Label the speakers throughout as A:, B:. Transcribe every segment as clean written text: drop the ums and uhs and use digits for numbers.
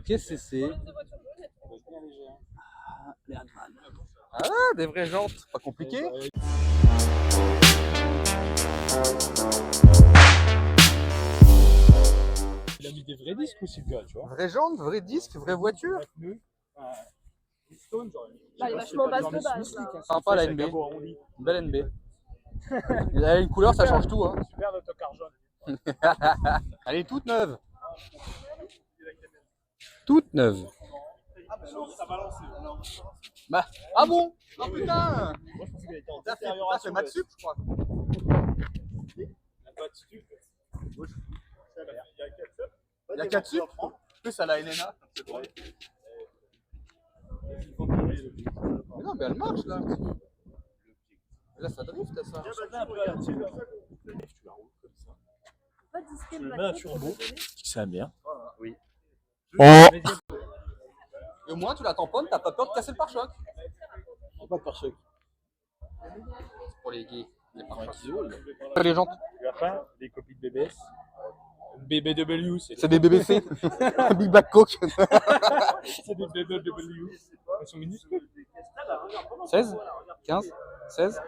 A: Qu'est-ce que c'est? Les Radvan. Ah, des vraies jantes, pas compliqué.
B: Il a mis des vrais disques aussi, le gars, tu vois.
A: Vraies jantes, vrais disques, vraie voiture.
C: Bah, il est vachement basse de base. Là.
A: Sympa la NB. Une belle NB. Il a une couleur, ça change tout. Hein.
B: Super l'autocar jaune.
A: Elle est toute neuve. Toute neuve.
B: Ça va lancer.
A: Bah, ah bon? Oh putain!
B: Moi, je pensais qu'elle était en
A: Ça
B: détérioration.
A: c'est Matsup, je crois.
B: Il n'y a pas de stup.
A: Il y a 4 sup. En plus, à la NNA. C'est drôle. Mais non, mais elle marche là. Là, ça drift, ça.
C: Pas disquer
B: Le
C: le
B: mets un turbo. Ça bien.
A: Oui.
B: Oh!
A: Et au moins, tu la tamponnes, t'as pas peur de casser le pare-choc.
B: Pas de pare-choc.
A: C'est pour les gays. Les pare-chocs. Les jantes.
B: Et enfin, des copies de BBS. BBW,
A: C'est des BBC. Big Black Coke.
B: C'est des BBW. Elles sont minuscules.
A: 16 15 16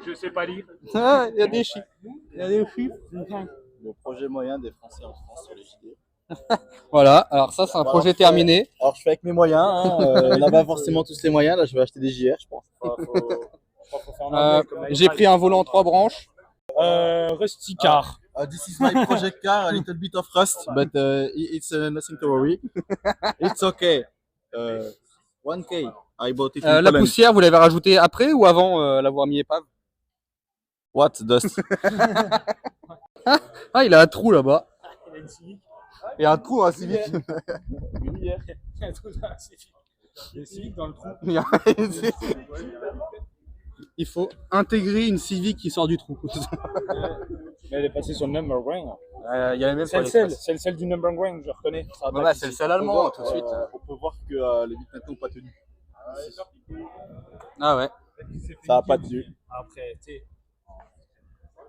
B: Je sais pas lire.
A: Ah, il y a des chiffres. Il y a des chiffres.
D: Le projet moyen des Français en France sur les JD.
A: Voilà, alors ça, c'est un projet terminé.
D: Alors je fais avec mes moyens, hein. On n'a pas forcément tous les moyens, là je vais acheter des JR je pense.
A: J'ai pris un volant en 3 branches.
B: Rusty Car.
D: This is my project car, a little bit of rust, but it's nothing to worry. It's okay. 1K, I bought it in
A: La
D: Poland.
A: poussière, vous l'avez rajoutée après ou avant l'avoir mis épave?
D: What, dust?
A: Ah, il a un trou là-bas.
B: Il a une Civic.
A: Il y a un trou dans la Civic.
B: Une hier. Il y a un trou dans la Civic. Il y a une Civic dans le trou.
A: Il faut intégrer une Civic qui sort du trou.
B: Mais elle est passée sur le number one.
A: Il y a même
B: C'est le sel du number one, je reconnais.
A: Ouais, c'est le sel allemand tout de suite.
D: On peut voir que les vitres maintenant n'ont pas tenu.
A: Ah ouais.
D: Ça n'a pas tenu.
B: Après, tu sais.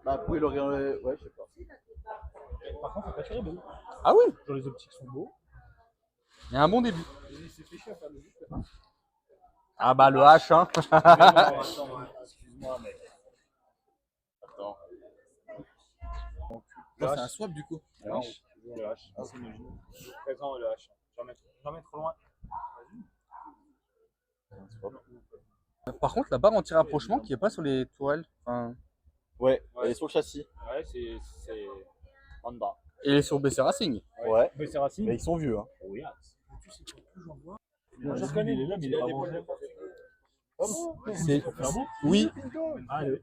D: Bah, après, il aurait. Ouais, je sais pas.
B: Par contre, la voiture est belle.
A: Ah oui.
B: Genre, les optiques sont beaux.
A: Il y a un bon début.
B: Il s'est fait chier à faire le juste.
A: Ah bah le H hein.
B: Excuse-moi, mais. Attends.
D: Là, c'est un swap du coup.
B: Le H. Le H. Présent le H. Jamais trop loin.
A: Par contre, la barre anti-rapprochement qui est pas sur les tourelles. Enfin...
D: Ouais, elle est sur le châssis.
B: Ouais, c'est Honda.
A: Et elle est sur BC Racing.
D: Ouais.
B: Mais c'est Racing.
D: Mais ils sont vieux. Hein.
B: Oui. Tu sais quoi, plus j'en vois. Je reconnais, il est là, mais il est pas mangé.
A: C'est... Oui.
B: Allez.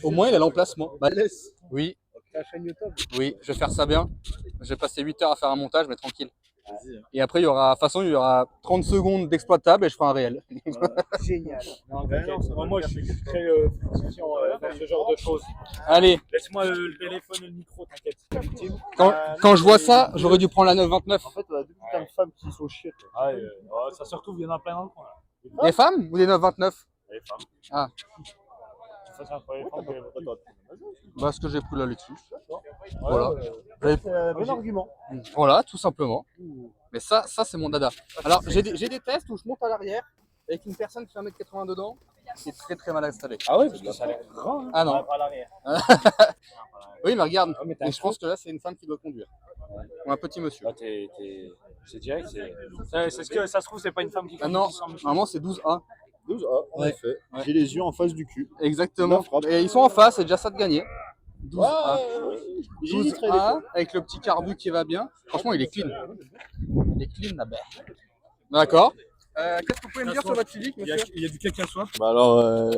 A: Au moins, il a l'emplacement. Bah,
D: laisse.
A: oui.
B: Ta chaîne YouTube.
A: Oui, je vais faire ça bien. Je vais passer 8 heures à faire un montage, mais tranquille.
D: Vas-y.
A: Et après, il y aura, de toute façon, il y aura 30 secondes d'exploitable et je ferai un réel.
B: Génial. Non, moi, je suis très conscient dans ce genre de choses.
A: Allez,
B: Laisse-moi le téléphone et le micro, t'inquiète.
A: quand je vois ça, j'aurais dû prendre la 929.
D: En fait, on a deux putains de femmes qui sont chiées.
B: Ah, ça se retrouve, il y en a plein dans le coin. Là.
A: Des femmes ou des 929?
B: Les femmes.
A: Ah.
B: Ça, c'est entre les femmes et les femmes.
A: Bah, ce que j'ai pris là dessus. Voilà.
D: Bon argument.
A: Voilà, tout simplement. Mais ça c'est mon dada. Alors, j'ai des tests où je monte à l'arrière avec une personne qui fait 1m80 dedans, qui est très très mal installée.
B: Ah ouais, parce que ça a l'air grand. Hein.
A: Ah non.
B: Pas à l'arrière.
A: Oui, mais regarde.
B: Ah, mais
A: Et je pense que là, c'est une femme qui doit conduire. Ou un petit monsieur.
B: Ah, c'est direct. C'est ce que ça se trouve, c'est pas une femme qui
A: Ah
B: conduit.
A: non, normalement, c'est 12A.
D: 12A, en
A: Ouais.
D: effet.
A: Ouais.
D: J'ai les yeux en face du cul.
A: Exactement. Et ils sont en face, c'est déjà ça de gagner. 12A.
D: J'hésiterais
A: 12A avec le petit carbu qui va bien. Franchement, il est clean. Il est clean là-bas. D'accord. Qu'est-ce que vous pouvez me dire sur votre Civic, monsieur?
B: Il y a du caca swap.
D: Bah alors,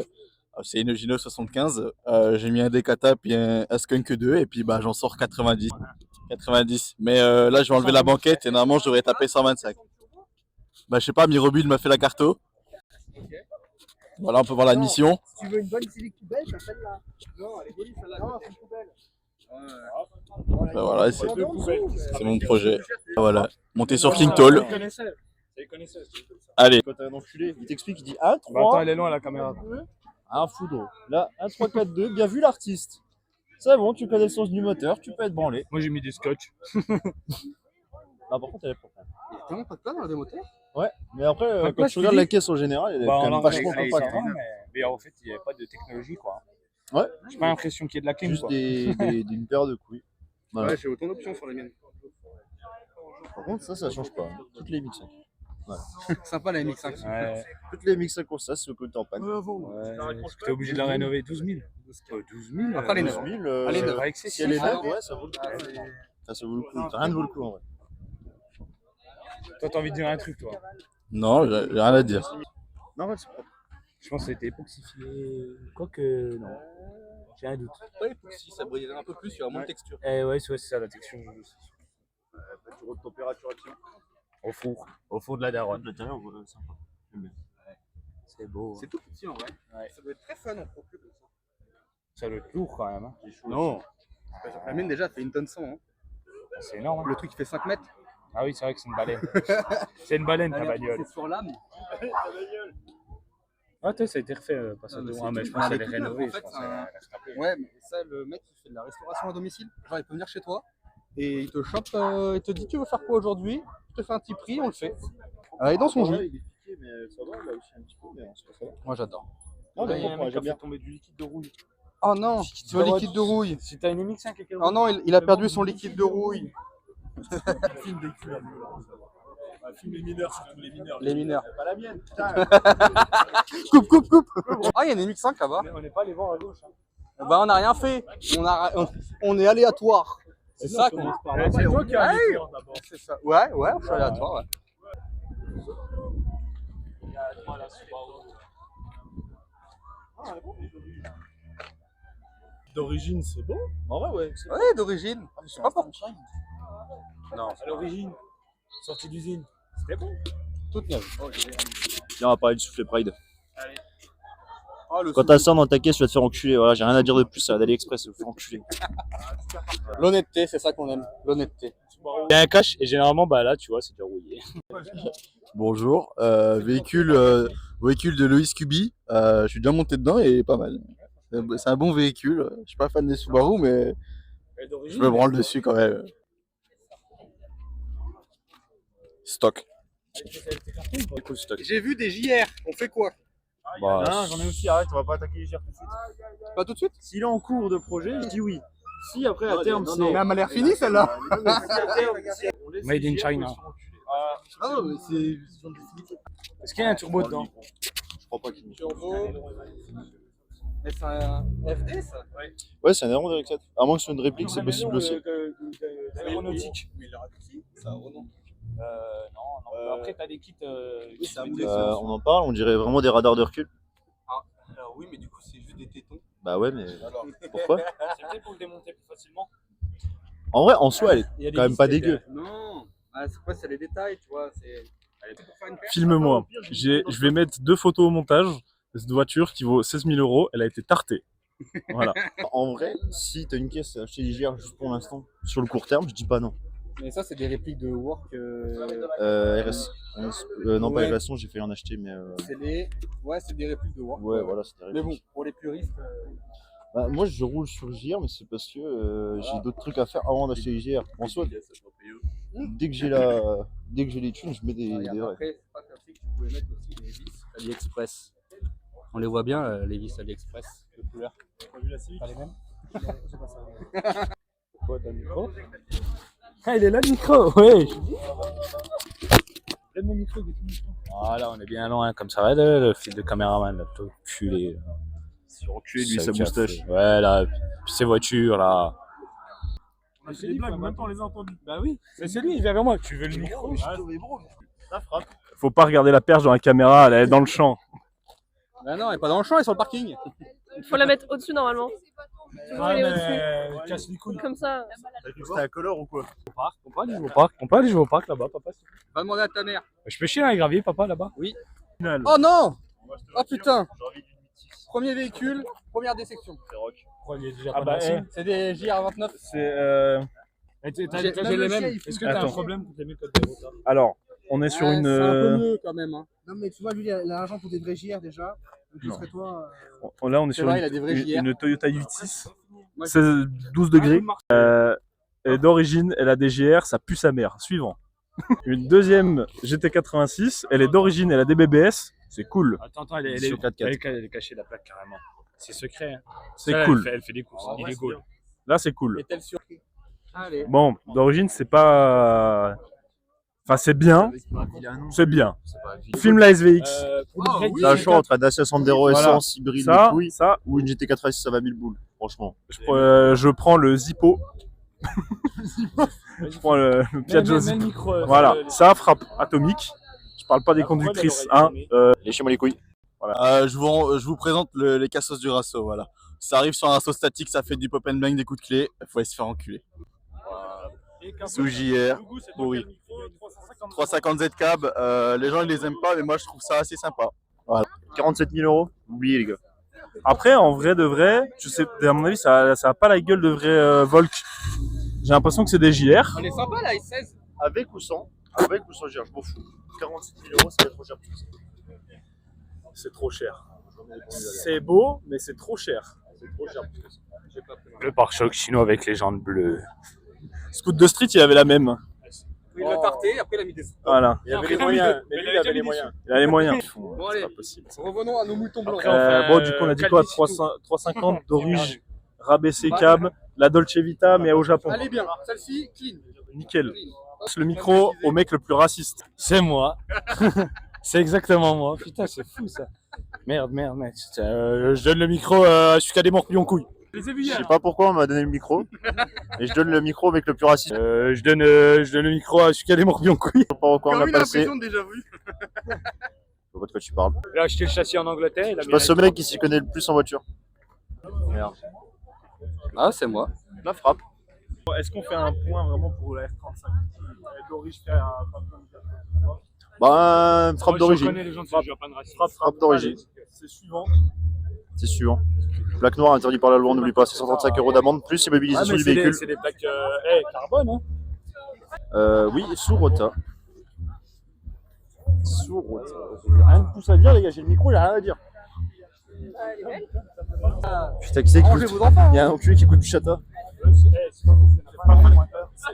D: c'est une Gino 75. J'ai mis un Decata puis un Skunk 2 et puis bah j'en sors 90. 90. Mais là, je vais enlever la banquette et normalement, j'aurais tapé 125. Bah je sais pas, Mirobul m'a fait la carto. Voilà, on peut voir la mission.
C: Si tu veux une bonne Civic tout belle, t'as celle-là. Non, elle est jolie celle-là. Non, c'est une poubelle.
D: Bah voilà, c'est mon projet. Voilà, monter sur King Tall. Allez. Quand t'as un enculé, il t'explique, il dit 1, 3.
B: Bah attends, elle est loin la caméra.
D: Un foudre. Là, 1, 3, 4, 2. Bien vu l'artiste. C'est bon, tu connais le sens du moteur, tu peux être branlé.
B: Moi j'ai mis des scotch.
D: Là, par contre, elle est propre.
A: Il y a tellement pas de place dans la démoteur.
E: Ouais, mais après,
A: Pas de
E: quand
A: place,
E: tu regardes
A: tu
E: la
A: dis
E: caisse en général, elle est
B: Bah,
E: quand
B: on
E: même
B: l'a
E: vachement
B: réglé,
E: compacte.
B: ça va, mais en fait, il n'y avait pas de technologie, quoi.
E: Ouais.
B: J'ai pas l'impression qu'il y ait de la clim,
E: Juste
B: quoi.
E: une paire de couilles. Voilà.
A: Ouais, j'ai autant d'options sur les miennes.
E: Par contre, ça change pas. Hein. Toutes les MX5.
A: Sympa la MX5.
B: Ouais.
E: Toutes les MX5 ont ça, c'est au côté en panne.
B: Ouais. T'es obligé de la rénover 12 000. 12 000
A: Après, les
E: 12
A: neuves.
E: 000,
A: Allez,
E: c'est
A: neuves.
E: pas
B: Avec
E: si elle est
A: Ah,
E: neuve, ouais, ça vaut le coup. Enfin, ça vaut le coup. Rien ne vaut le coup en vrai.
B: Toi, t'as envie de dire un truc, toi.
D: Non, j'ai rien à dire.
E: Non, ouais, c'est propre.
B: Je pense que c'était époxifié. Quoique, non. J'ai un doute.
A: Ouais, si ça brille un peu plus, il y aura moins de texture.
B: Eh ouais, c'est ça, la texture.
E: Tu de température action.
B: Au four de la daronne.
E: L'intérieur, voilà, sympa.
B: C'est beau.
A: C'est tout petit en vrai.
B: Ouais.
A: Ça doit être très fun en pro comme ça.
B: Ça doit être lourd quand même. Hein.
A: Non. La mienne déjà fait une tonne 100. Hein.
B: C'est énorme. Hein.
A: Le truc il fait 5 mètres.
B: Ah oui, c'est vrai que c'est une baleine. C'est une baleine ta bagnole.
A: C'est sur l'âme.
B: Ah, toi, ça a été refait. Pas ça
A: Non, mais
B: de...
A: c'est
B: Ah, mais
A: tout.
B: je pense qu'elle est
A: Avec tout,
B: rénovée.
A: en fait,
B: Je pense
A: c'est
B: qu'elle
A: un-
B: est restapée.
A: Ouais, mais ça, le mec il fait de la restauration à domicile. Genre il peut venir chez toi et il te chope, il te dit tu veux faire quoi aujourd'hui. Je te fais un petit prix, on le fait. Et dans son jus.
E: Il est piqué, mais ça va, là aussi un petit peu, mais en soi, ça va.
A: Moi j'adore.
E: Ah,
B: Là, il y a un
E: d'accord,
B: mec qui a
E: j'aime bien.
B: fait tomber du liquide de rouille.
A: Oh non, le liquide de rouille.
B: Si t'as une MX5 et qu'elle
A: Oh non, il a perdu son liquide de rouille.
F: Film des culs, film les mineurs, surtout les mineurs.
A: Les mineurs.
E: Pas la mienne, putain.
A: Coupe. Ah, il y a une MX5 là-bas.
B: On n'est pas allé voir à gauche. Hein.
A: Bah, on n'a rien fait. On est aléatoire. C'est ça qu'on.
F: C'est toi qui as
A: Ouais.
F: allé voir d'abord.
A: C'est ça. Ouais, je suis aléatoire. Ouais.
F: D'origine, c'est bon.
E: En vrai, ouais.
A: Ouais, d'origine. Je sais pas pourquoi. Non,
F: À l'origine, sortie d'usine. C'était bon.
A: toute neuve.
E: Viens, on va parler du soufflet Pride.
A: Ah, le
E: Quand t'as ça dans ta caisse, tu vas te faire enculer. Voilà, j'ai rien à dire de plus. Ça va d'AliExpress, tu vas te faire enculer.
A: L'honnêteté, c'est ça qu'on aime. L'honnêteté.
B: Il y a un cache et généralement, bah là, tu vois, c'est déjà rouillé.
D: Bonjour, véhicule de Loïs Kubi. Je suis déjà monté dedans et pas mal. C'est un bon véhicule. Je suis pas fan des Subaru, mais je me branle dessus quand même. Stock.
A: J'ai vu des JR. On fait quoi?
B: Bah,
E: Non, j'en ai aussi, arrête, on va pas attaquer les GR tout de suite.
A: Pas tout de suite?
E: S'il est en cours de projet, je dis oui. Si après, à terme, c'est.
A: Mais elle m'a l'air finie celle-là.
B: Made in China.
A: Ah non, mais c'est.
B: Est-ce qu'il y a un turbo dedans?
E: Je crois pas qu'il.
A: Turbo. Mais c'est un FD ça?
E: Ouais, c'est un Aéron Direct 7. À moins que ce soit une réplique, c'est possible aussi.
B: Aéronautique.
A: Mais il a raccourci. Ça, Renault.
B: Non. Après, t'as des kits.
A: c'est un
E: On en parle, on dirait vraiment des radars de recul.
A: Alors oui, mais du coup, c'est juste des tétons.
E: Bah ouais, mais pourquoi?
B: C'est peut-être pour le démonter plus facilement.
E: En vrai, en soi, elle
B: Il y a
E: est
B: des
E: quand même pas
B: listes,
E: dégueu.
A: Non. Ah, c'est quoi? C'est les détails, tu vois. C'est pour faire une paire.
F: Filme-moi. Je vais mettre 2 photos au montage de cette voiture qui vaut 16 000 €. Elle a été tartée. Voilà.
E: En vrai, si t'as une caisse à acheter légère juste pour l'instant, sur le court terme, je dis pas non.
A: Mais ça, c'est des répliques de Work.
E: RS. Non, pas
A: Ouais.
E: RS, j'ai failli en acheter, mais.
A: C'est des. Ouais, c'est des répliques de Work.
E: Ouais, voilà, c'était
A: Mais
E: réplique.
A: bon, pour les puristes.
E: Bah, moi, je roule sur JR, mais c'est parce que j'ai d'autres trucs à faire avant d'acheter les JR. En soi, dès que j'ai les thunes, je mets des vrais.
A: Après, c'est pas comme si tu pouvais mettre aussi les vis AliExpress. On les voit bien, les vis AliExpress de couleur. Pas les mêmes?
B: Pourquoi t'as le micro? Ah, il est là le micro, ouais. Donne le micro, voilà, on est bien loin, comme ça va le fil de caméraman, là, tout culé.
E: Sur enculé, lui,
B: Ça
E: sa
B: café.
E: moustache.
B: Ouais, là, puis ses voitures, là.
F: C'est des blagues, maintenant on les a entendues.
B: Bah oui, c'est lui, il vient vers moi. Tu veux le micro?
E: Ça frappe.
F: Faut pas regarder la perche dans la caméra, elle est dans le champ.
A: Bah non, elle est pas dans le champ, elle est sur le parking.
G: Faut la mettre au-dessus normalement. Toujours elle est au-dessus.
F: Casse les couilles.
G: Comme ça.
E: C'était un color ou quoi?
B: On peut aller jouer au parc. On peut aller jouer au parc là-bas, papa.
A: Va demander à ta mère.
B: Je peux chier dans les graviers, papa, là-bas.
A: Oh non! Oh putain! Premier véhicule, première désection.
B: Pourquoi il est déjà
F: Ah bah,
A: C'est des JR29.
F: c'est.
B: J'ai les mêmes. Est-ce que t'as un
F: Attends.
B: problème contre les mecs de retard?
F: Alors, on est sur
A: Ouais,
F: une.
A: C'est un peu mieux quand même. Hein.
C: Non, mais tu vois, lui, il a l'argent pour des vrais JR déjà. Donc, ce
F: Non.
C: serait toi.
F: Là, on est
A: C'est
F: sur
A: vrai, il a des vrais JR.
F: une Toyota 8.6,
A: Moi,
F: 12 degrés. Et d'origine, elle a des GR, ça pue sa mère. Suivant. Une deuxième GT86, elle est d'origine, elle a des BBS, c'est cool.
B: Attends, elle est
E: Sur 4x4.
B: elle est cachée la plaque carrément. C'est secret. Hein.
F: C'est
B: Ça,
F: cool.
B: Elle fait des courses illégaux.
F: Là, c'est cool.
A: Est-elle surprise? Allez.
F: Bon, d'origine, c'est pas. Enfin, c'est bien. C'est bien. Filme la SVX.
E: T'as le choix entre un Dacia Sandero
F: Voilà.
E: essence hybride
F: Ça,
E: de couilles
F: ça,
E: ou une GT86, ça va 1000 boules, franchement.
F: je prends le Zippo. Je prends le Piaggio Zippo. Voilà, ça frappe atomique. Je parle pas des conductrices. Hein.
E: Léchez-moi les couilles.
D: Je vous présente les cassos du Rasso, voilà. Ça arrive sur un Rasso statique, ça fait du pop and bang, des coups de clé, il faut aller se faire enculer. Sous JR, pourri. 350 Z cab, les gens ils les aiment pas, mais moi je trouve ça assez sympa.
E: 47 000 €, oubliez les gars.
F: Après, en vrai de vrai, je sais, à mon avis, ça a pas la gueule de vrai Volk. J'ai l'impression que c'est des JR.
A: Elle est sympa la S16.
E: Avec ou sans GR, je m'en fous. 47 000 €, c'est trop cher.
F: C'est trop cher. C'est beau, mais c'est trop cher.
B: Le pare-choc chinois avec les jantes bleues.
F: Scoot de Street, il avait la même.
A: Il l'a tarté, après il a mis des sous.
F: Voilà.
B: Il avait les moyens. Mais lui, il avait les moyens.
F: Il a les moyens.
A: Bon,
F: C'est
A: allez.
F: pas possible.
A: Revenons à nos moutons blancs.
F: Bon, du coup, on a dit quoi? 350 d'origine, rabaissé cab, la Dolce Vita, mais au Japon.
A: Allez bien, celle-ci, clean.
F: Nickel. Le micro au mec le plus raciste.
B: C'est moi. C'est exactement moi. Putain, c'est fou ça. Merde. Je donne le micro à celui qui a des morpions couilles.
A: Je les ai vus
E: Je
A: hier.
E: sais pas pourquoi on m'a donné le micro. Et je donne le micro avec le plus raciste.
B: Je donne le micro à celui qui a des morpions couilles.
E: Je sais pas pourquoi on
A: Comme
E: m'a
A: une
E: passé.
A: impression de déjà vu.
E: Je sais pas de quoi tu parles.
B: Il a acheté le châssis en Angleterre.
E: Je passe au mec qui s'y connaît le plus en voiture.
A: Ah, c'est moi.
E: La frappe.
F: Est-ce qu'on fait un point vraiment pour la F35? D'origine, fait un
E: Bah, frappe
B: Je
E: d'origine.
B: connais les gens de ce Japan Racing.
E: Frappe d'origine.
F: C'est suivant.
E: C'est suivant. Plaque noire interdit par la loi, on n'oublie pas, c'est 135 € d'amende, plus immobilisation du véhicule.
B: C'est des plaques carbone. Hein.
E: Oui, sous rota. Sous rota. Rien de plus à dire, les gars, j'ai le micro, il a rien à dire. Putain, qui c'est qui
A: Rangez
E: écoute?
A: vos enfants.
E: Il y a un enculé qui écoute du chata.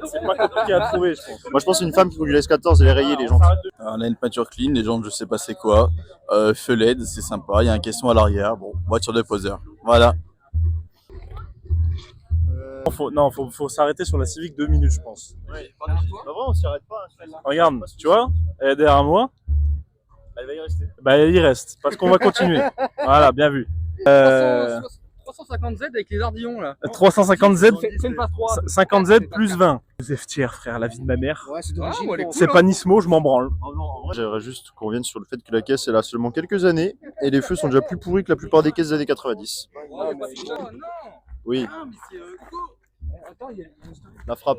F: C'est pas compliqué à trouver, je pense.
E: Moi, je pense que c'est une femme qui conduit la S14, elle est rayée, les gens.
D: On a une peinture clean, les jantes je sais pas c'est quoi. Feu LED, c'est sympa, il y a un caisson à l'arrière, bon, voiture de poseur. Voilà.
F: Faut s'arrêter sur la Civic 2 minutes, je pense.
E: Bah, vraiment, on s'y arrête pas.
F: Regarde, tu vois, elle est derrière moi.
E: Elle va y rester.
F: Bah, elle y reste, parce qu'on va continuer. Voilà, bien vu.
A: 350Z avec les ardillons là.
F: 350Z,
A: C'est une phase 3.
F: 50Z plus 20. FTR, frère, la vie de ma mère.
C: Ouais, c'est
A: Ah,
C: d'origine.
A: ouais, elle est
F: C'est
A: cool,
F: pas Nismo, je m'en branle.
E: J'aimerais juste qu'on revienne sur le fait que la caisse, elle a seulement quelques années et les feux sont déjà plus pourris que la plupart des caisses des années 90.
A: Oh, mais c'est quoi? Non.
E: Oui,
A: Ah, mais c'est Attends, il y a
E: la frappe.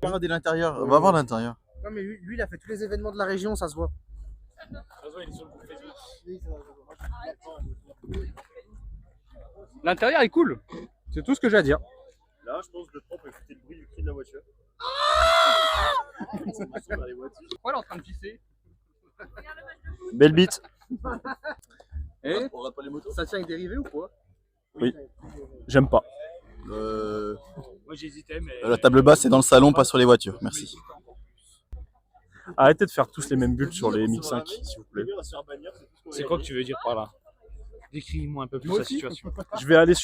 D: Regardez l'intérieur, on va voir l'intérieur.
C: Non, mais lui, il a fait tous les événements de la région, ça se voit.
A: L'intérieur est cool. C'est tout ce que j'ai à dire.
E: Là, je pense que le propre peut écouter le bruit du cri de la voiture.
A: Pourquoi elle est en train de pisser?
E: Belle bite.
A: Et ça tient avec dérivé ou quoi?
F: J'aime pas.
B: Moi j'hésitais, mais.
D: La table basse c'est dans le salon, pas sur les voitures, merci.
F: Arrêtez de faire tous les mêmes bulles sur les MX5, s'il vous plaît.
B: C'est quoi que tu veux dire par là? Décris-moi un peu plus
A: Moi
B: la
A: aussi.
B: situation.
F: Je vais aller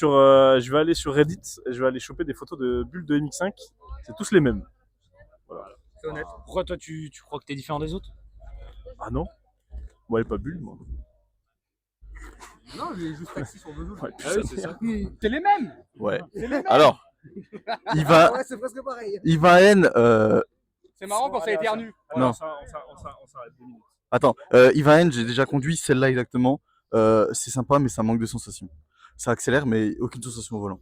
F: sur Reddit et je vais aller choper des photos de bulles de MX5. C'est tous les mêmes.
A: C'est honnête.
B: Pourquoi toi tu crois que t'es différent des autres?
F: Ah non? Moi, elle est pas bulle, moi.
A: Non, j'ai juste taxi sur deux autres.
F: Ouais,
B: Ah oui, c'est ça.
A: C'est les mêmes.
D: Ouais. Alors, il va,
C: Ouais, c'est presque pareil.
D: il va N,
A: C'est marrant quand ça éternue.
F: Voilà,
D: Non.
F: on s'arrête 2 minutes.
D: attends, Iva N, j'ai déjà conduit celle-là exactement. C'est sympa, mais ça manque de sensation. Ça accélère, mais aucune sensation au volant.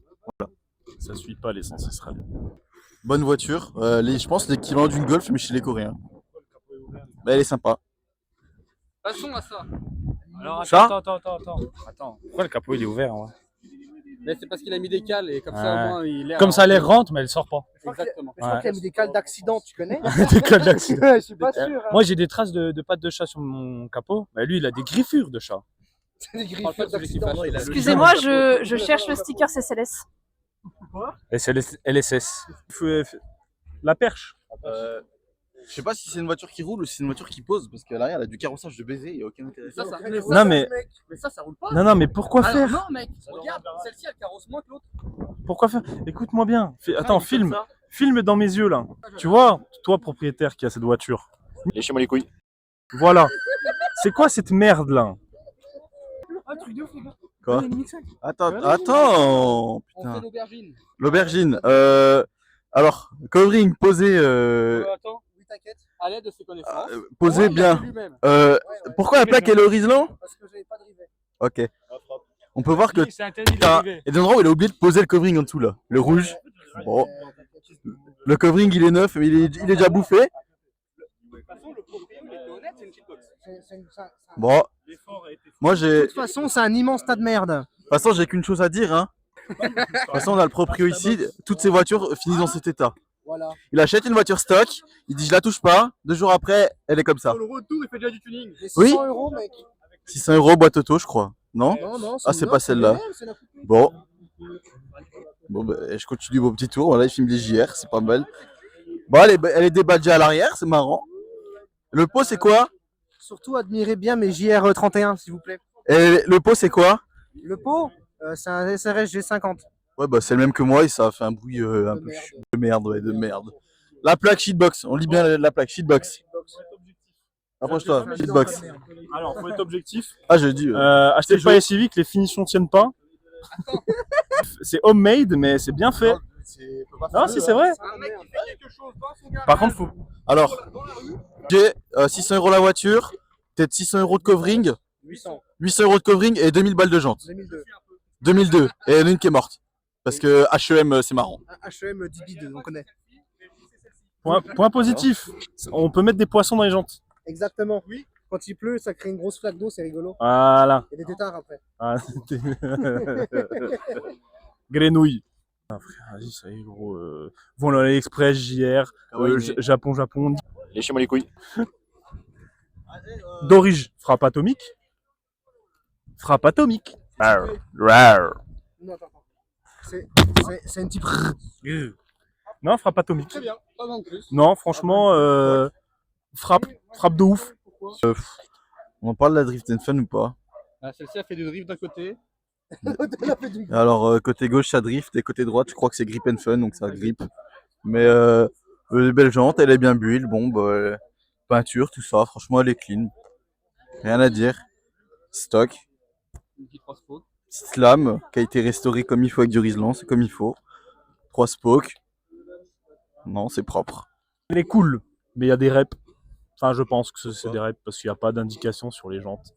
F: Ça suit pas l'essence Israël.
D: Bonne voiture, je pense l'équivalent d'une Golf, mais chez les Coréens. Mais elle est sympa.
A: Passons à ça.
B: Alors
D: Ça
B: attends. Pourquoi le capot il est ouvert ouais?
A: Mais c'est parce qu'il a mis des cales et comme ça
B: Ouais.
A: au moins il est.
B: Comme ça l'air rentre mais elle sort pas.
A: Exactement.
C: Je crois qu'il a mis des cales d'accident, tu connais?
B: Des codes d'accident.
C: Je suis pas sûr. Hein.
B: Moi j'ai des traces de pattes de chat sur mon capot. Mais lui il a des griffures de chat.
C: C'est des
A: Parle pas
C: griffures
A: de celui qui fâche.
C: d'accident.
G: Excusez-moi, je cherche le sticker CCLS.
B: LSS.
F: La perche.
D: Je sais pas si c'est une voiture qui roule ou si c'est une voiture qui pose, parce qu'à l'arrière, elle a du carrossage de baiser, il n'y a aucun intérêt.
A: Ça,
F: Non, mais-
A: Mais ça roule pas.
F: Non, mais pourquoi
A: Alors,
F: faire?
A: non, mec, regarde, celle-ci elle carrosse moins que l'autre.
F: Pourquoi faire? Écoute-moi bien. Attends,
A: il est comme
F: filme.
A: ça.
F: Filme dans mes yeux, là. Tu vois, toi, propriétaire qui a cette voiture.
E: Léchez-moi les couilles.
F: Voilà. C'est quoi cette merde, là?
A: Un truc de ouf, les gars.
D: Quoi?
A: Une 1005.
D: Attends, attends!
A: On
D: Putain.
A: fait l'aubergine.
D: L'aubergine. Alors, covering posé,
A: Attends, oui, t'inquiète. À l'aide de ses connaissances.
D: posé
A: Oh, il a
D: bien.
A: fait lui-même.
D: Pourquoi la plaque est l'horizon?
A: Parce que j'avais pas de rivet.
D: Ok. On peut voir que
F: C'est interdit
D: il y a des endroits où il a oublié de poser le covering en dessous là. Le rouge. Bon. Le covering il est neuf, mais il est déjà bouffé.
A: De toute façon, le proprio, il était honnête, c'est une cheatbox.
D: Bon. Moi j'ai.
C: De toute façon, c'est un immense tas de merde.
D: De toute façon, j'ai qu'une chose à dire. Hein. De toute façon, on a le proprio ici. Toutes ces voitures finissent dans cet état.
C: Voilà.
D: Il achète une voiture stock. Il dit je la touche pas. 2 jours après, elle est comme ça.
A: Sur le retour, il fait déjà du tuning.
C: Les 600
D: Oui.
C: euros, mec.
D: 600 € boîte auto, je crois. Non?
C: Non,
D: Ah, c'est pas celle-là. Bon. Bon, bah, je continue mon petit tour. Voilà, il filme les JR. C'est pas mal. Bon, elle est débadgée à l'arrière. C'est marrant. Le pot, c'est quoi?
C: Surtout, admirez bien mes JR31, s'il vous plaît.
D: Et le pot, c'est quoi?
C: Le pot, c'est un SRS G50.
D: Ouais, bah c'est le même que moi et ça fait un bruit un
C: De
D: peu
C: merde.
D: de merde, ouais, de merde. La plaque Shitbox, on lit bien la plaque Shitbox. Approche-toi, Shitbox.
F: Alors, faut être objectif.
D: Ah, je dis.
F: Achetez
D: C'est
F: pas
D: chaud.
F: les Civic, les finitions tiennent pas. C'est homemade, mais c'est bien fait. Non, si, c'est vrai.
A: Un mec qui fait quelque chose dans son garage.
F: Par contre, faut.
D: Alors, j'ai 600 € la voiture, peut-être 600 € de covering,
C: 800.
D: 800 € de covering et 2000 balles de jantes.
C: 2002.
D: 2002. Et il y en a une qui est morte. Parce que HEM, c'est marrant.
C: Un HEM DB2, on connaît.
F: Point positif. On peut mettre des poissons dans les jantes.
C: Exactement. Oui. Quand il pleut, ça crée une grosse flaque d'eau, c'est rigolo.
F: Voilà.
C: Et des tétards après.
F: Ah, Grenouille. Ah, frère, vas-y, ça y est, gros. Vont à l'Express, JR, Japon.
E: Léchez-moi les couilles.
F: Dorige, frappe atomique. Frappe atomique. Rar, rar.
C: Non, attends. C'est un type.
F: Non, frappe atomique.
A: Très bien, pas mal de plus.
F: Non, franchement, frappe de ouf.
D: On parle de la Drift and Fun ou pas?
A: Ah, celle-ci a fait du drift d'un côté.
D: Alors, côté gauche, ça drift et côté droite, je crois que c'est Grip and Fun, donc ça grippe. Mais les belles jantes, elle est bien build. Bon, bah, peinture, tout ça, franchement, elle est clean. Rien à dire. Stock.
A: Une petite cross faute.
D: Petite lame qui a été restaurée comme il faut avec du Rislan, c'est comme il faut. 3 spokes. Non, c'est propre.
F: Elle est cool, mais il y a des reps. Enfin, je pense que c'est des reps parce qu'il n'y a pas d'indication sur les jantes.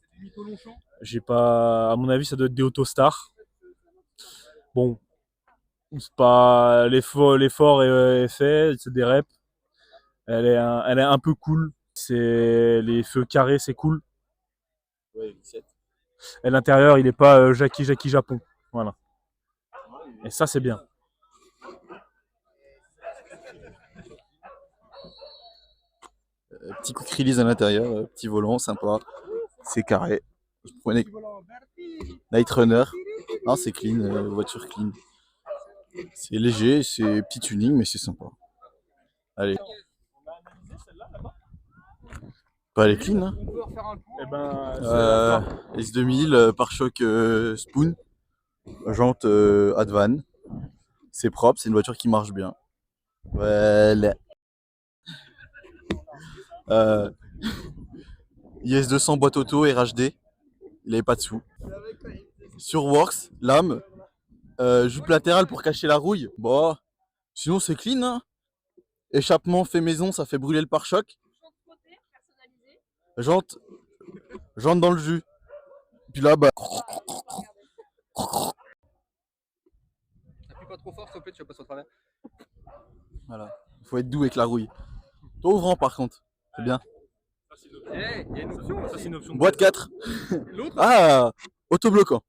F: J'ai pas. À mon avis, ça doit être des Autostar. Bon. C'est pas. L'effort est fait, c'est des reps. Elle est un peu cool. C'est les feux carrés, c'est cool. Et l'intérieur, il est pas Jackie Japon. Voilà. Et ça, c'est bien.
D: Petit quick release à l'intérieur, petit volant, sympa. C'est carré. Je prenais Night Runner. Non, c'est clean, voiture clean. C'est léger, c'est petit tuning, mais c'est sympa. Allez. Bah, elle est clean, hein.
A: On peut refaire un tour.
F: Eh ben,
D: S2000, pare-choc Spoon, jante Advan. C'est propre, c'est une voiture qui marche bien. Voilà. IS200 boîte auto RHD, il avait pas de sous. Sur Works, lame, jupe latérale pour cacher la rouille. Bon, sinon c'est clean, hein. Échappement fait maison, ça fait brûler le pare-choc. Jante dans le jus. Puis là, bah.
A: Appuie pas trop fort, s'il te plaît, tu vas passer au travers.
D: Voilà. Faut être doux avec la rouille. Toi ouvrant par contre, c'est bien.
A: Eh, il y a une option.
F: ça, c'est une option.
D: Boîte 4.
A: L'autre,
D: Ah, autobloquant.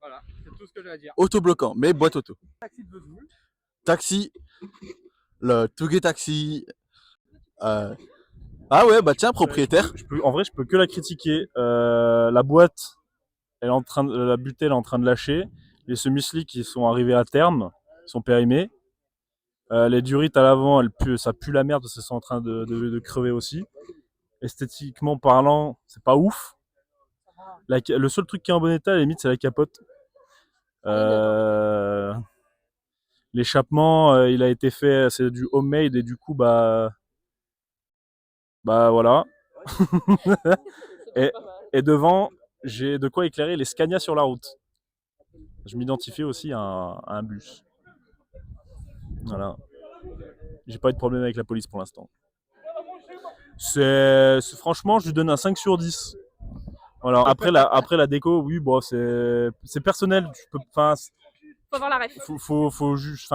A: voilà, c'est tout ce que j'ai à dire.
D: Autobloquant, mais boîte auto.
A: Taxi de Vesoul.
D: Taxi, le Touguet Taxi. Ah ouais, bah tiens, propriétaire.
F: En vrai, je peux que la critiquer. La boîte, la butée, elle est en train de lâcher. Les semi-slicks qui sont arrivés à terme, sont périmés. Les durites à l'avant, ça pue la merde parce qu'elles sont en train de crever aussi. Esthétiquement parlant, c'est pas ouf. Le seul truc qui est en bon état, à la limite, c'est la capote. L'échappement, il a été fait, c'est du homemade et du coup, bah voilà. et devant, j'ai de quoi éclairer les Scania sur la route. Je m'identifie aussi à un bus. Voilà. J'ai pas eu de problème avec la police pour l'instant. Franchement, je lui donne un 5 sur 10. Voilà. Après la déco, oui, bon, c'est personnel.
G: Faut avoir la ref.
F: Faut juste,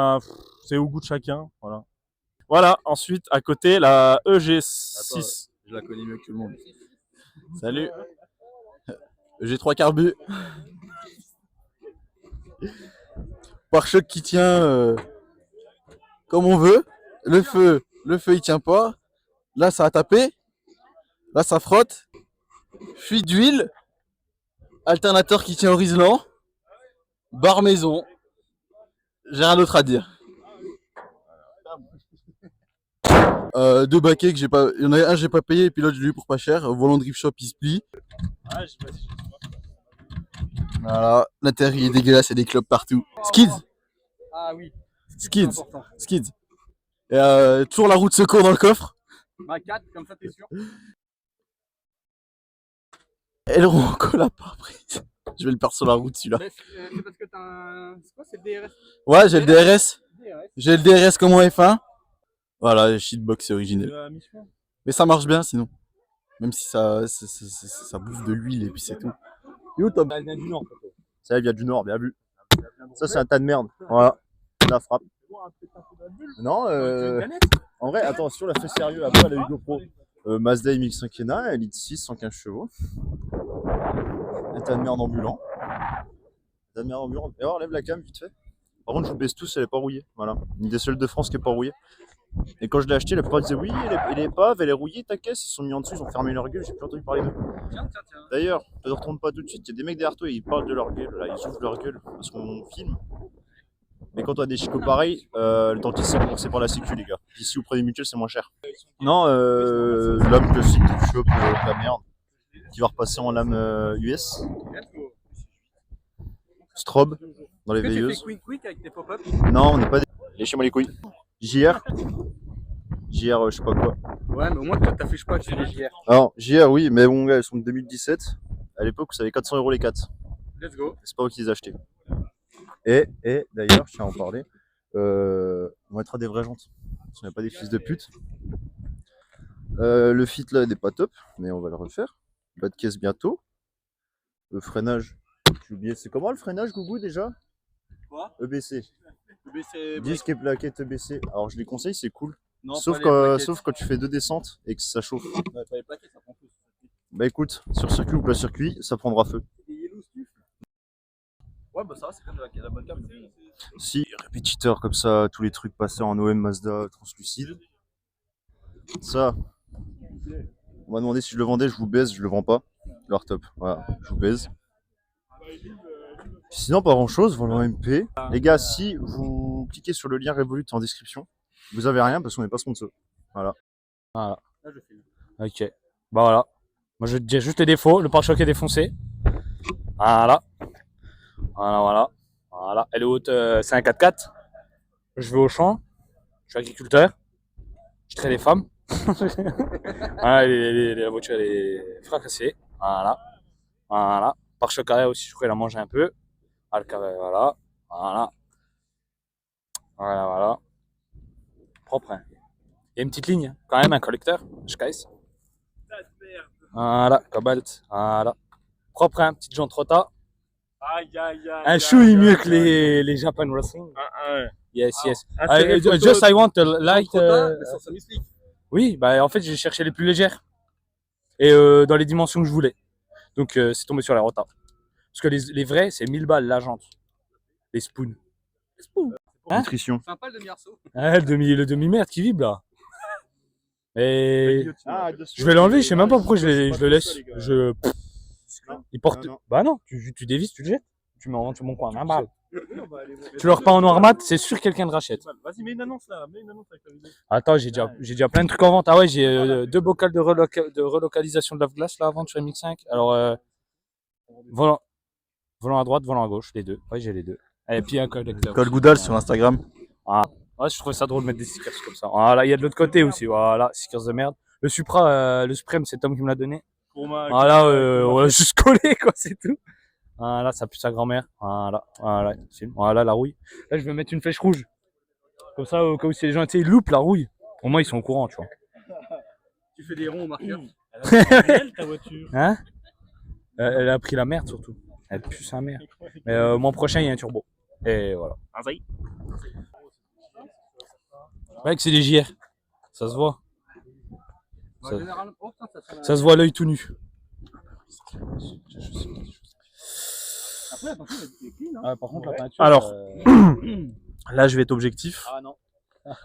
F: c'est au goût de chacun. Voilà. Voilà. Ensuite, à côté, la EG6.
D: Attends, je la connais mieux que tout le monde. Salut. EG3 Carbu. Pare-choc qui tient comme on veut. Le feu, il tient pas. Là, ça a tapé. Là, ça frotte. Fuite d'huile. Alternateur qui tient au Riesland. Barre maison. J'ai rien d'autre à dire. Deux baquets que j'ai pas. Il y en a un j'ai pas payé et puis l'autre je l'ai eu pour pas cher. Volant Drift Shop il se plie. Voilà, l'intérieur il est dégueulasse, il y a des clopes partout. Skids.
A: Ah oui.
D: Skids. Skids. Et toujours la roue de secours dans le coffre.
A: Ma 4, comme ça t'es sûr.
D: Aileron en colle à part prise. Je vais le perdre sur la route celui-là.
A: C'est parce que t'as un. C'est quoi, c'est le DRS?
D: Ouais, j'ai le DRS. J'ai le DRS comme en F1. Voilà, le shitbox c'est original. Mais ça marche bien sinon. Même si ça bouffe de l'huile et puis c'est tout. Et où Tom?
E: Elle vient du nord. Ça, elle vient du nord, bien vu. Ça, c'est un tas de merde. Voilà. La frappe. Non, en vrai, attention, la fait sérieux. Après, elle a eu GoPro. Mazda MX-5 Ena, Elite 6, 115 chevaux. Un tas de merde ambulant. Tas de merde ambulant. Et alors, lève la cam vite fait. Par contre, je vous baisse tous, elle est pas rouillée. Voilà. Une des seules de France qui est pas rouillée. Et quand je l'ai acheté, la plupart disaient oui, elle est pave, elle est rouillée, ta caisse. Ils se sont mis en dessous, ils ont fermé leur gueule, j'ai plus entendu parler d'eux. D'ailleurs, ne retourne pas tout de suite, il y a des mecs derrière toi et ils parlent de leur gueule, là, ils ouvrent leur gueule parce qu'on filme. Mais quand on a des chicots pareils, le dentiste c'est remboursé par la sécu, les gars. Ici, vous prenez mutuelle, c'est moins cher. Non, lame classique, shop de la merde, qui va repasser en lame US. Strobe, dans les veilleuses.
A: Quick avec tes pop-up?
E: Non, on n'est pas des. Léchez-moi les couilles. JR, je sais pas quoi.
A: Ouais, mais au moins t'affiches pas que c'est des JR.
E: Alors, JR, oui, mais bon, gars, elles sont de 2017. À l'époque, ça avait 400 € les 4.
A: Let's go.
E: C'est pas eux qui les achetaient. Et d'ailleurs, je tiens à en parler, on mettra des vraies jantes. Ce n'est pas des fils de pute. Le fit là n'est pas top, mais on va le refaire. Bas de caisse bientôt. Le freinage, j'ai oublié. C'est comment le freinage, Gougou, déjà?
D: Quoi?
E: EBC.
D: EBC.
E: Disque et plaquette EBC. Alors, je les conseille, c'est cool.
D: Non,
E: sauf quand tu fais 2 descentes et que ça chauffe.
D: Ouais, pas les plaquettes, ça prend plus.
E: Bah écoute, sur circuit ou pas circuit, ça prendra feu.
D: Ouais, bah ça va, c'est quand même la bonne cam.
E: Si, répétiteur comme ça, tous les trucs passés en OM Mazda translucide. Ça, on m'a demandé si je le vendais, je vous baise, je le vends pas. Alors top, voilà, je vous baise. Sinon, pas grand chose, volant MP. Les gars, si vous cliquez sur le lien Revolut en description, vous avez rien parce qu'on n'est pas sponsor. Voilà.
B: Voilà. Ok. Bah voilà. Moi je vais te dire juste les défauts. Le pare-choc est défoncé. Voilà. Voilà. Elle est haute, c'est un 4x4. Je vais au champ. Je suis agriculteur. Je traite des femmes. Voilà, la voiture elle est fracassée. Voilà. Pare-choc arrière aussi, je crois qu'elle a mangé un peu. Ah, le carré, voilà. Propre, hein. Il y a une petite ligne, quand même, un collecteur. Je caisse. Voilà, cobalt. Voilà. Propre, hein, petite jante Rota. Un chouï mieux que les Japan Wrestling. Yes. Just I want a light. Oui, bah en fait j'ai cherché les plus légères. Et dans les dimensions que je voulais. Donc c'est tombé sur la Rota. Parce que les vrais, c'est 1000 balles la jante. Les spoons. Hein?
E: Nutrition.
A: Sympa le demi-arceau.
B: Ah, le demi-merde qui vibre là. Et je vais l'enlever, je sais même pas pourquoi je le laisse. Il porte.
E: Non.
B: Bah non, tu dévisses, tu le jettes. Tu mets en coin, un balle. Tu leur peins en noir mat, c'est sûr que quelqu'un le rachète.
F: Vas-y, mets une annonce là, mets une annonce avec la vidéo.
B: Attends, j'ai déjà plein de trucs en vente. Ah ouais, j'ai 2 bocals de relocalisation de lave-glace là à vendre sur MX5. Alors, volant à droite, volant à gauche, les deux. Ouais, j'ai les deux. Et puis un collecteur.
D: Col Goudal sur Instagram.
B: Ah, ouais, je trouvais ça drôle de mettre des stickers comme ça. Voilà, il y a de l'autre côté aussi. Voilà, stickers de merde. Le Supra, le Supreme, c'est Tom qui me l'a donné. Voilà, on va juste coller quoi, c'est tout. Voilà, ça pue sa grand-mère. Voilà, la rouille. Là, je vais mettre une flèche rouge. Comme ça, au cas où si les gens ils loupent la rouille, au moins ils sont au courant, tu vois.
A: Tu fais des ronds au marqueur.
F: Ta voiture.
B: Hein? Elle a pris la merde surtout. Elle pue sa mère. Mais mon prochain, il y a un turbo. Et voilà. Ouais, que c'est des JR. Ça se voit. Ça se voit à l'œil tout nu.
A: Après, attention, il est clean.
B: Ah, par contre, la peinture.
F: Alors, là, je vais être objectif.
B: Ah non.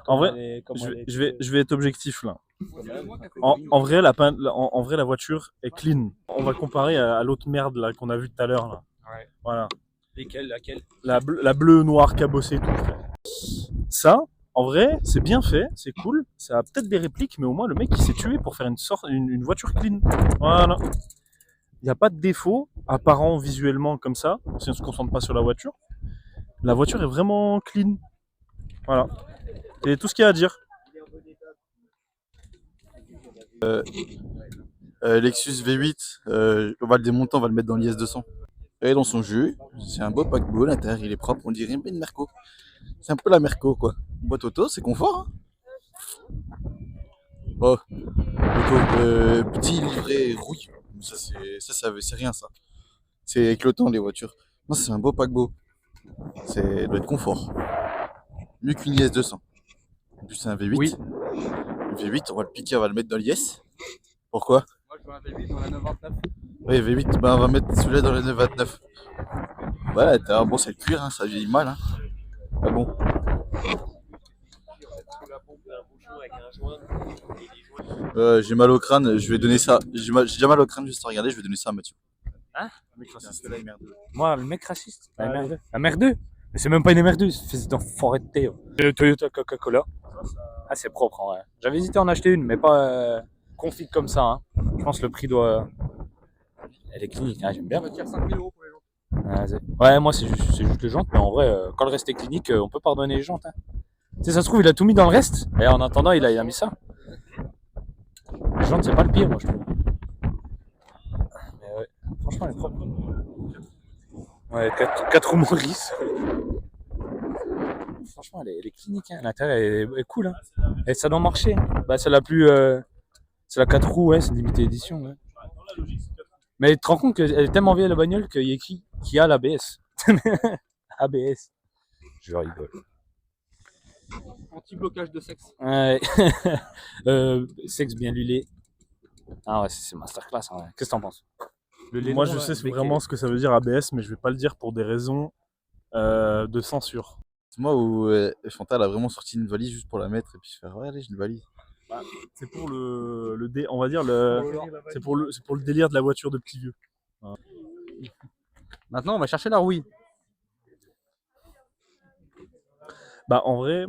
F: En vrai, je vais être objectif là. En vrai, la voiture est clean. On va comparer à l'autre merde là qu'on a vu tout à l'heure là.
B: Ouais.
F: Voilà.
B: Laquelle?
F: La bleue, noire, cabossée, tout. Ça, en vrai, c'est bien fait, c'est cool. Ça a peut-être des répliques, mais au moins le mec il s'est tué pour faire une voiture clean. Voilà. Il n'y a pas de défaut apparent visuellement comme ça, si on ne se concentre pas sur la voiture. La voiture est vraiment clean. Voilà. Et tout ce qu'il y a à dire.
D: Lexus V8, on va le démonter, on va le mettre dans l'IS 200. Et dans son jus, c'est un beau paquebot, l'intérieur il est propre, on dirait une Merco. C'est un peu la Merco quoi. Boîte auto, c'est confort. Hein. Oh, auto, petit livret rouille. Ça c'est rien ça. C'est avec le temps les voitures. Non, c'est un beau paquebot. Ça doit être confort. Mieux qu'une IS 200. En plus c'est un V8.
A: Oui.
D: Le V8, on va le piquer, on va le mettre dans l'IS. Pourquoi?
A: Moi, je veux un V8 dans la 929.
D: Oui, V8, ben on va mettre celui-là dans la 929. Voilà, bon, c'est le cuir, hein, ça vieillit mal. Hein. Ah bon. J'ai mal au crâne, je vais donner ça. J'ai déjà mal au crâne juste à regarder, je vais donner ça à Mathieu.
B: Hein?
D: Là, il merde.
B: Moi, le mec raciste. La merdeux. Mais c'est même pas une merdeuse, c'est fils d'enfoiré de thé. Toyota Coca-Cola. Ah, c'est propre en vrai. J'avais hésité à en acheter une, mais pas config comme ça. Hein. Je pense que le prix doit. Elle est clinique, hein, j'aime bien.
A: On va tirer 5 000 € pour les gens.
B: Ouais, moi c'est juste les jantes, mais en vrai, quand le reste est clinique, on peut pardonner les jantes. Hein. Tu sais, ça se trouve, il a tout mis dans le reste, et en attendant, il a mis ça. Les jantes, c'est pas le pire, moi je trouve. Mais ouais, franchement, elle est propre. Ouais, 4 roues Maurice. Franchement, elle est clinique, hein. L'intérieur est cool. Hein. Et ça doit marcher. Bah, c'est la plus. C'est la 4 roues, ouais, c'est une limitée édition. Ouais. Mais tu te rends compte qu'elle est tellement vieille la bagnole qu'il y a écrit qu'il y a l'ABS. ABS. Je rigole.
A: Anti-blocage de sexe.
B: Ouais. Sexe bien lulé. Ah ouais, c'est masterclass. Ouais. Qu'est-ce que t'en penses?
F: Moi, je sais vraiment ce que ça veut dire ABS, mais je vais pas le dire pour des raisons de censure.
D: C'est moi où Chantal a vraiment sorti une valise juste pour la mettre et puis faire ouais, allez, j'ai une valise.
F: C'est pour on va dire c'est pour le délire de la voiture de petit vieux. Voilà.
A: Maintenant, on va chercher la rouille.
F: Bah en vrai,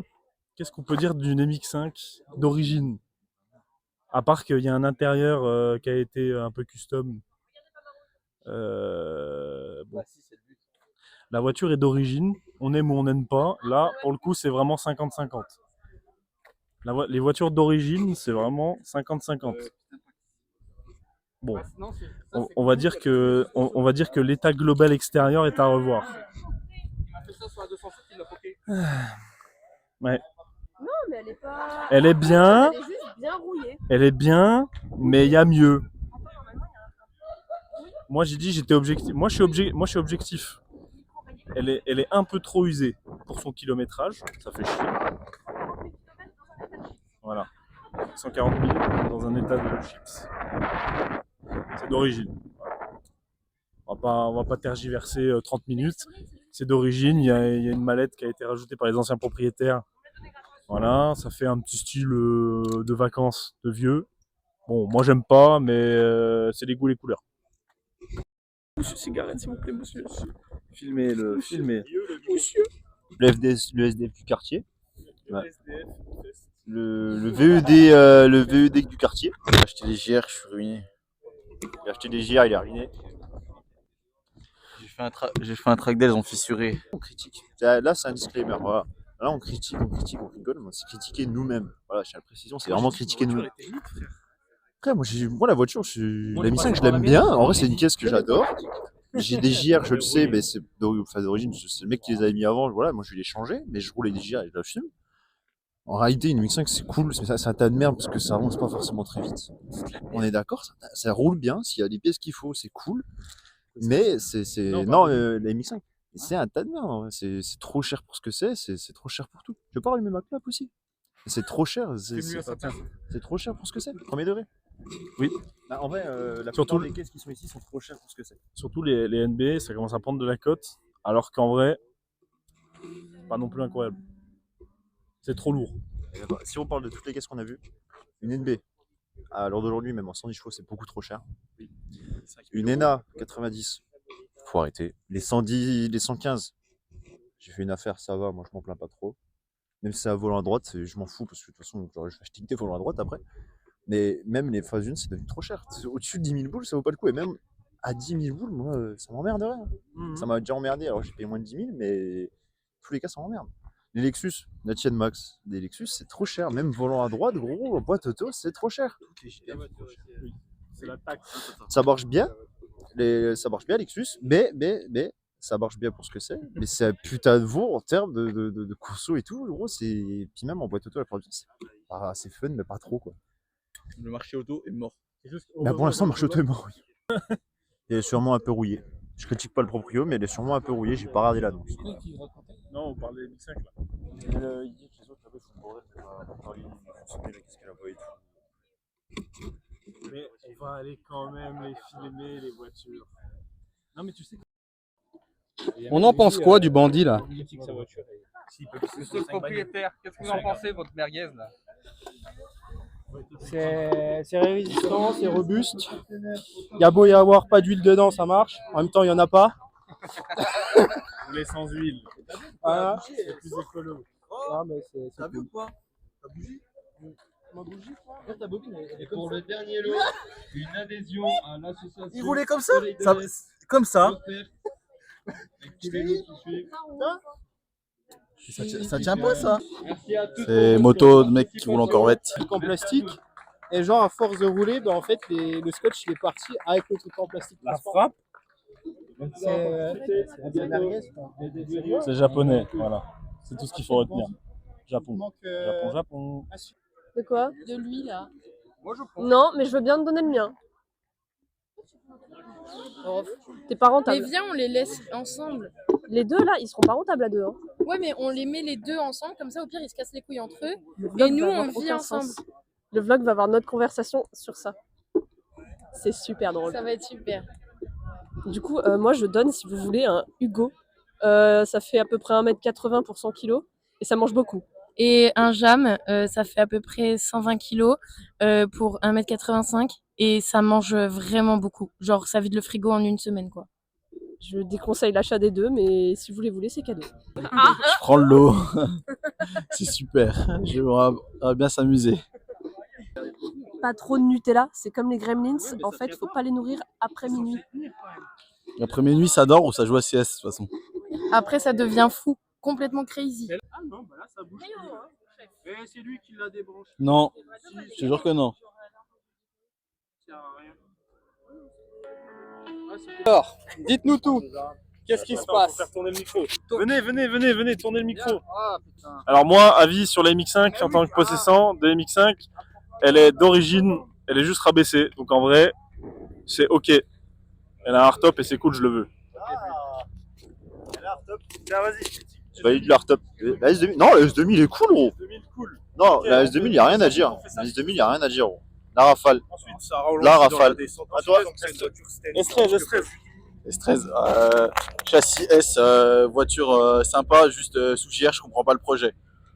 F: qu'est-ce qu'on peut dire d'une MX5 d'origine? À part qu'il y a un intérieur qui a été un peu custom. Bon. La voiture est d'origine, on aime ou on n'aime pas. Là, pour le coup, c'est vraiment 50-50. Les voitures d'origine, c'est vraiment 50-50. Bon, on va dire que l'état global extérieur est à revoir. Ouais.
G: Non, mais elle est pas.
F: Elle est bien.
G: Elle est juste bien rouillée.
F: Elle est bien, mais il y a mieux. Moi, j'ai dit j'étais objectif. Moi, je suis objectif. Elle est un peu trop usée pour son kilométrage. Ça fait chier. Voilà. 140 000 dans un état de chips. C'est d'origine. On va pas tergiverser 30 minutes. C'est d'origine. Il y a une mallette qui a été rajoutée par les anciens propriétaires. Voilà, ça fait un petit style de vacances de vieux. Bon, moi j'aime pas, mais c'est les goûts, les couleurs. Monsieur cigarette, s'il vous plaît, monsieur. Filmez-le, filmez.
E: Le SDF du quartier. Ouais. Le VED du quartier.
D: J'ai acheté des JR, je suis ruiné.
E: Il a acheté des JR, il est ruiné.
D: J'ai fait un track day, ils ont fissuré.
E: On critique. Là, c'est un disclaimer. Voilà. Là, on critique, on rigole, mais c'est critiquer nous-mêmes. Voilà, je tiens à la précision, c'est vraiment critiquer nous-mêmes. Après, moi, la voiture, la Mi5, je l'aime bien. En vrai, c'est une caisse que j'adore. J'ai des JR, je le sais, mais c'est d'origine, c'est le mec qui les avait mis avant. Voilà, moi, je vais les changer, mais je roule les JR et je l'assume. En réalité, une Mi5, c'est cool, mais ça, c'est un tas de merde parce que ça avance pas forcément très vite. On est d'accord, ça roule bien. S'il y a les pièces qu'il faut, c'est cool. Mais non, la Mi5, c'est un tas de merde. Hein. C'est trop cher pour ce que c'est trop cher pour tout. Je peux pas allumer ma clope aussi. C'est trop cher. C'est trop cher pour ce que c'est. Premier degré.
F: Oui.
E: Bah, en vrai, la
F: Surtout
E: plupart des caisses qui sont ici sont trop chères pour ce que c'est.
F: Surtout les NB, ça commence à prendre de la cote, alors qu'en vrai, pas non plus incroyable. C'est trop lourd.
E: Si on parle de toutes les caisses qu'on a vues, une NB, à l'heure d'aujourd'hui, même en 110 chevaux, c'est beaucoup trop cher. Une ENA 90, faut arrêter. Les 110, les 115, j'ai fait une affaire, ça va, moi je m'en plains pas trop. Même si c'est à volant à droite, je m'en fous parce que de toute façon, je vais acheter des volants à droite après. Mais même les phases 1, c'est devenu trop cher. Au-dessus de 10 000 boules, ça vaut pas le coup. Et même à 10 000 boules, moi, ça m'emmerderait. Ça m'a déjà emmerdé. Alors j'ai payé moins de 10 000, mais tous les cas, ça m'emmerde. Les Lexus, la Tienne Max, des Lexus, c'est trop cher. Même volant à droite, gros, boîte auto, c'est trop cher.
F: C'est la taxe.
E: Ça marche bien, Lexus, mais ça marche bien pour ce que c'est. Mais c'est un putain de veau en termes de conso et tout, gros. Puis même en boîte auto, la plupart du temps, c'est fun, mais pas trop, quoi.
D: Le marché auto est mort.
E: Bah pour l'instant, le marché auto est mort, oui. Il est sûrement un peu rouillé. Je critique pas le proprio, mais il est sûrement un peu rouillé. J'ai pas regardé l'annonce.
F: Non, on parle des Mi5 là.
E: Il dit que les autres là-bas font le bordel pour parler de fonctionner là, qu'est-ce qu'elle a pas et tout.
F: Mais on va aller quand même les filmer, les voitures. Non, mais tu sais.
A: On en pense quoi du bandit là?
C: Monsieur le propriétaire, qu'est-ce que vous en pensez, votre merguez là?
H: C'est résistant, c'est robuste. Il y a beau y avoir pas d'huile dedans, ça marche. En même temps, il y en a pas.
F: Rouler sans huile.
H: Voilà.
F: C'est plus écolo.
H: Ah, mais
C: T'as vu ou quoi? Ta bougie?
H: Ma bougie, quoi.
C: Regarde ta bobine.
I: Et pour le dernier lot, une adhésion à l'association.
C: Il roulait comme ça, comme ça. Ça tient pas ça.
D: C'est moto de mec qui roule en corvette.
H: Truc en plastique. Et genre, à force de rouler, ben, en fait, le scotch il est parti avec le truc en plastique.
F: La frappe,
H: C'est merguez, quoi.
F: c'est japonais. Voilà. C'est tout ce qu'il faut retenir. Japon. Japon.
G: De quoi?
J: De lui là.
G: Non, mais je veux bien te donner le mien. T'es pas
J: Mais
G: rentable.
J: viens, on les laisse ensemble.
G: Les deux là, ils seront pas rentables à deux. Hein.
J: Ouais, mais on les met les deux ensemble, comme ça au pire ils se cassent les couilles entre eux.
G: Le vlog
J: Et nous
G: va
J: on
G: avoir
J: vit
G: aucun
J: ensemble.
G: sens. Le vlog va avoir notre conversation sur ça. C'est super drôle.
J: Ça va être super.
G: Du coup, moi je donne, si vous voulez, un Hugo. Ça fait à peu près 1m80 pour 100 kg et ça mange beaucoup.
J: Et un jam, ça fait à peu près 120 kilos pour 1m85 et ça mange vraiment beaucoup. Genre ça vide le frigo en une semaine quoi.
G: Je déconseille l'achat des deux, mais si vous les voulez, c'est cadeau.
D: Je prends le lot. C'est super. On va bien s'amuser.
G: Pas trop de Nutella, c'est comme les gremlins. En fait, faut pas les nourrir après minuit.
D: Après minuit, ça dort ou ça joue à CS de toute façon.
J: Après ça devient fou, complètement crazy.
H: Ah non, bah là, ça bouge. Et c'est lui qui l'a débranché.
D: Non, je te jure que non.
H: Ça sert à rien.
A: Alors, dites-nous tout. Qu'est-ce qui se
F: Attends,
A: passe?
F: faut faire tourner le micro. Venez, tournez le micro.
A: Ah putain.
F: Alors moi, avis sur la MX5 en tant que possessant de MX5, elle est d'origine, elle est juste rabaissée. Donc en vrai, c'est ok. Elle a un hardtop et c'est cool, je le veux. Tiens, vas-y.
E: Valide le hardtop. La S2000, non, la S2000 est cool, gros.
F: 2000 cool.
E: Non, la S2000, y a rien à dire. La S2000, y a rien à dire, gros. La Rafale.
F: Ensuite, ça ralentit
E: La
F: dans
E: Rafale.
F: la descente.
E: À toi.
F: S13.
D: S13, châssis S, voiture sympa, juste sous JR, je comprends pas le projet.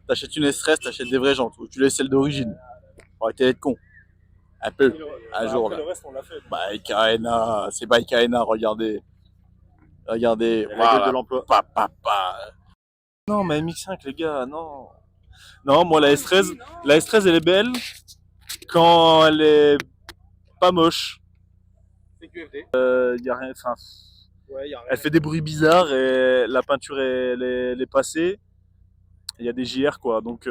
D: T'achètes une S13, t'achètes des vraies jantes, ou tu laisses celle d'origine. Faut arrêter d'être con. Un peu, un jour là.
F: Le reste, on l'a fait.
D: Bike Arena, c'est Bike Arena, regardez. Regardez,
E: La gueule
D: voilà.
E: de l'emploi.
F: Non, mais MX5, les gars, non. Non, moi, la S13, elle est belle quand elle est pas moche.
C: C'est QFD.
F: Y a rien, enfin,
C: Ouais, y a rien.
F: elle fait des bruits bizarres et la peinture, elle est passée. Il y a des JR, quoi. Donc,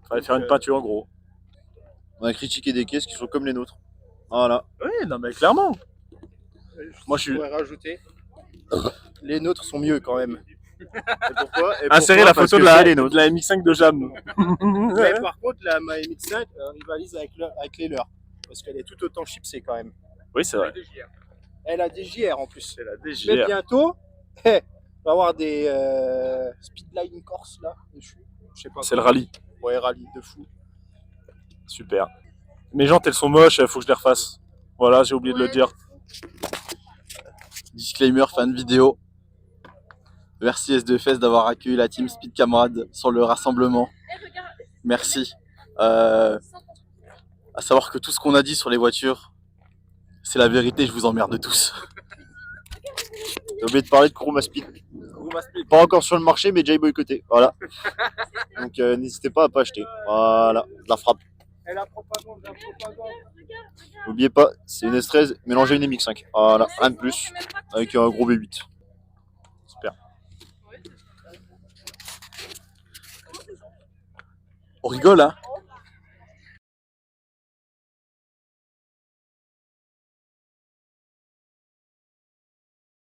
F: fallait faire une peinture, en gros.
E: On a critiqué des caisses qui sont comme les nôtres. Voilà.
F: Oui, non, mais clairement. Moi, je suis.
H: pourrais rajouter. Les nôtres sont mieux quand même.
E: Et pourquoi
F: Insérer la
E: Parce
F: photo
E: que
F: de la,
E: c'est les nôtres.
F: de la MX5 de Jam.
H: Mais par contre, ma MX5 rivalise avec les leurs. Parce qu'elle est tout autant chipsée quand même.
F: Oui, c'est vrai.
H: Elle a des JR en plus.
F: C'est la
H: Mais
F: DJR.
H: bientôt, on va avoir des Speedline Corse là dessus. Je sais pas.
F: C'est le rallye.
H: Ouais, rallye de fou.
F: Super. Mes jantes, elles sont moches, il faut que je les refasse. Voilà, j'ai oublié de le dire.
D: Disclaimer, fan vidéo. Merci S2FS d'avoir accueilli la team Speed Camarade sur le rassemblement. Merci. À savoir que tout ce qu'on a dit sur les voitures, c'est la vérité, je vous emmerde tous.
E: J'ai oublié de parler de Kuruma Speed. Pas encore sur le marché, mais déjà boycotté. Voilà. Donc n'hésitez pas à pas acheter. Voilà, de la frappe.
H: Elle a propagande, la propagande.
E: N'oubliez pas, c'est une S13 mélangée à une MX5. Voilà, rien de plus. Avec un gros V8.
F: Super.
D: On rigole, hein?